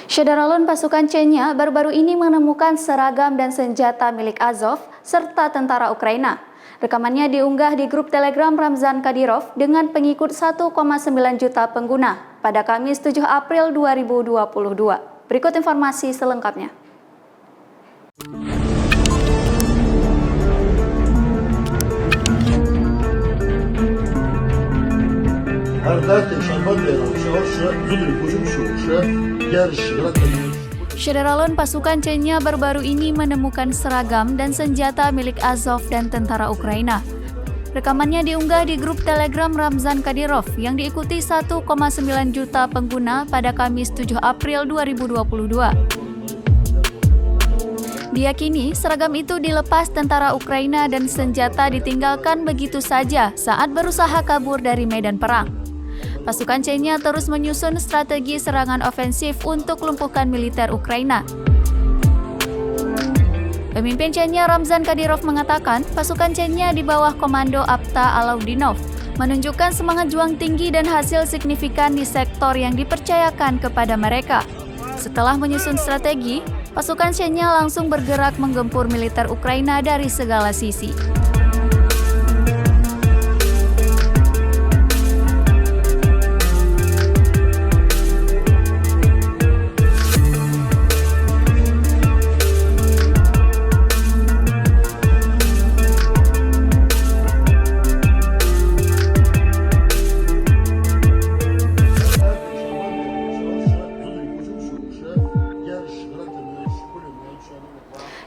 Syederalun pasukan Chechnya baru-baru ini menemukan seragam dan senjata milik Azov serta tentara Ukraina. Rekamannya diunggah di grup Telegram Ramzan Kadyrov dengan pengikut 1,9 juta pengguna pada Kamis 7 April 2022. Berikut informasi selengkapnya. Syederalun pasukan Chechnya baru-baru ini menemukan seragam dan senjata milik Azov dan tentara Ukraina. Rekamannya diunggah di grup Telegram Ramzan Kadyrov yang diikuti 1,9 juta pengguna pada Kamis 7 April 2022. Diyakini seragam itu dilepas tentara Ukraina dan senjata ditinggalkan begitu saja saat berusaha kabur dari medan perang. Pasukan Chechnya terus menyusun strategi serangan ofensif untuk lumpuhkan militer Ukraina. Pemimpin Chechnya Ramzan Kadyrov mengatakan pasukan Chechnya di bawah komando Apta Alaudinov menunjukkan semangat juang tinggi dan hasil signifikan di sektor yang dipercayakan kepada mereka. Setelah menyusun strategi, pasukan Chechnya langsung bergerak menggempur militer Ukraina dari segala sisi.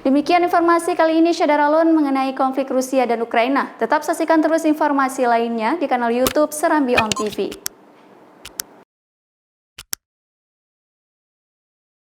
Demikian informasi kali ini Syederalun mengenai konflik Rusia dan Ukraina. Tetap saksikan terus informasi lainnya di kanal YouTube Serambi On TV.